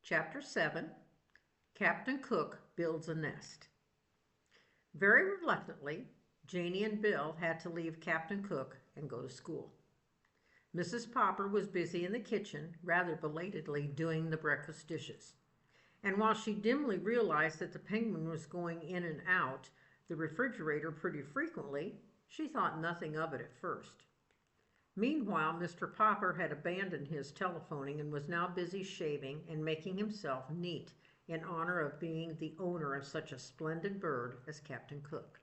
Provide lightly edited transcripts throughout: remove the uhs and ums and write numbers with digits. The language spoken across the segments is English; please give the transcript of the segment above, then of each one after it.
Chapter 7 Captain Cook Builds a Nest. Very reluctantly, Janie and Bill had to leave Captain Cook and go to school. Mrs. Popper was busy in the kitchen, rather belatedly doing the breakfast dishes. And while she dimly realized that the penguin was going in and out the refrigerator pretty frequently, she thought nothing of it at first. Meanwhile, Mr. Popper had abandoned his telephoning and was now busy shaving and making himself neat in honor of being the owner of such a splendid bird as Captain Cook.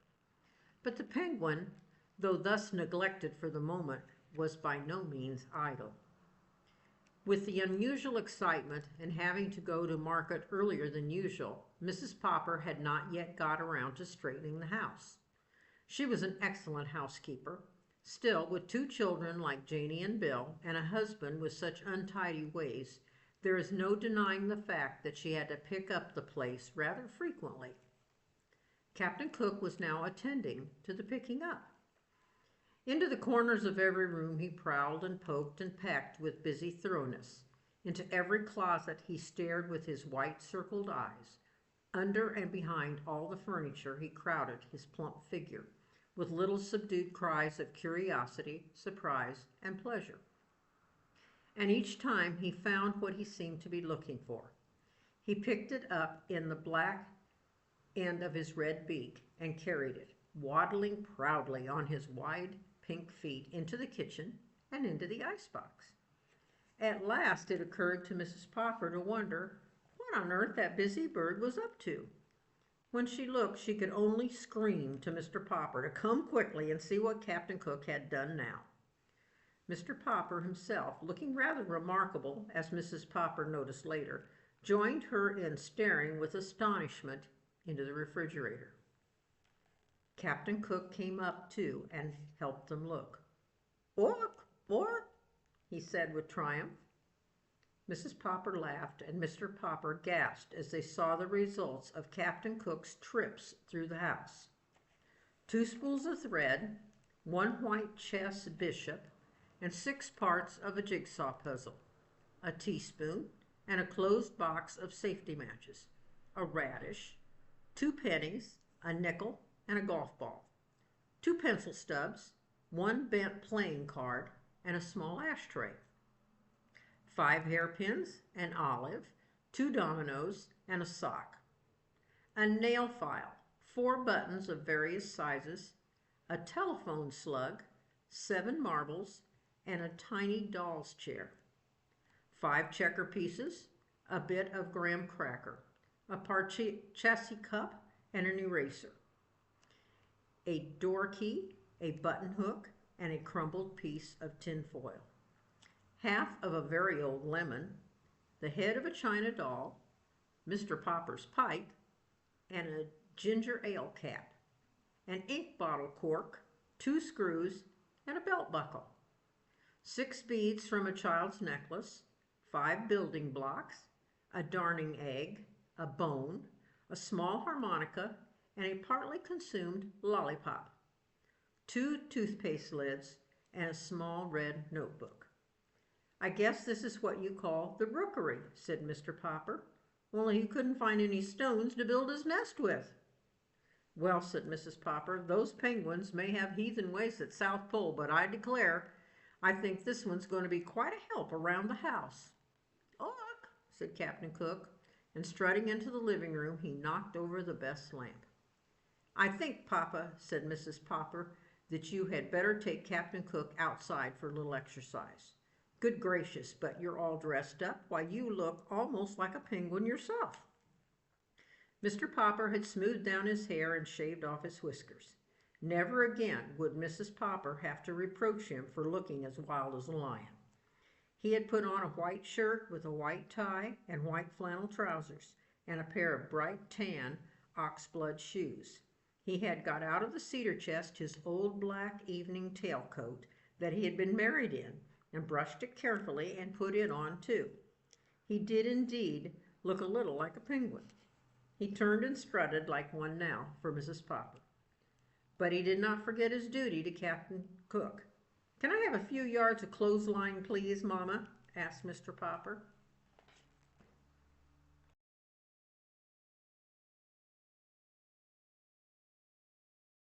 But the penguin, though thus neglected for the moment, was by no means idle. With the unusual excitement and having to go to market earlier than usual, Mrs. Popper had not yet got around to straightening the house. She was an excellent housekeeper. Still, with two children like Janie and Bill, and a husband with such untidy ways, there is no denying the fact that she had to pick up the place rather frequently. Captain Cook was now attending to the picking up. Into the corners of every room he prowled and poked and pecked with busy thoroughness. Into every closet he stared with his white circled eyes. Under and behind all the furniture he crowded his plump figure, with little subdued cries of curiosity, surprise, and pleasure. And each time he found what he seemed to be looking for. He picked it up in the black end of his red beak and carried it, waddling proudly on his wide pink feet, into the kitchen and into the icebox. At last it occurred to Mrs. Popper to wonder what on earth that busy bird was up to. When she looked, she could only scream to Mr. Popper to come quickly and see what Captain Cook had done now. Mr. Popper himself, looking rather remarkable, as Mrs. Popper noticed later, joined her in staring with astonishment into the refrigerator. Captain Cook came up, too, and helped them look. "Ork, ork," he said with triumph. Mrs. Popper laughed, and Mr. Popper gasped as they saw the results of Captain Cook's trips through the house. 2 spools of thread, 1 white chess bishop, and 6 parts of a jigsaw puzzle, a teaspoon, and a closed box of safety matches, a radish, 2 pennies, a nickel, and a golf ball, 2 pencil stubs, 1 bent playing card, and a small ashtray, 5 hairpins, an olive, 2 dominoes, and a sock, a nail file, 4 buttons of various sizes, a telephone slug, 7 marbles, and a tiny doll's chair, 5 checker pieces, a bit of graham cracker, a parchesi cup, and an eraser, a door key, a button hook, and a crumpled piece of tin foil, half of a very old lemon, the head of a china doll, Mr. Popper's pipe, and a ginger ale cap, an ink bottle cork, 2 screws, and a belt buckle, 6 beads from a child's necklace, 5 building blocks, a darning egg, a bone, a small harmonica, and a partly consumed lollipop, 2 toothpaste lids, and a small red notebook. "I guess this is what you call the rookery," said Mr. Popper, "only he couldn't find any stones to build his nest with." "Well," said Mrs. Popper, "those penguins may have heathen ways at South Pole, but I declare, I think this one's going to be quite a help around the house." "Ork," said Captain Cook, and strutting into the living room, he knocked over the best lamp. "I think, Papa," said Mrs. Popper, "that you had better take Captain Cook outside for a little exercise. Good gracious, but you're all dressed up. Why, you look almost like a penguin yourself." Mr. Popper had smoothed down his hair and shaved off his whiskers. Never again would Mrs. Popper have to reproach him for looking as wild as a lion. He had put on a white shirt with a white tie and white flannel trousers, and a pair of bright tan oxblood shoes. He had got out of the cedar chest his old black evening tailcoat that he had been married in, and brushed it carefully and put it on too. He did indeed look a little like a penguin. He turned and strutted like one now for Mrs. Popper. But he did not forget his duty to Captain Cook. "Can I have a few yards of clothesline, please, Mamma?" asked Mr. Popper.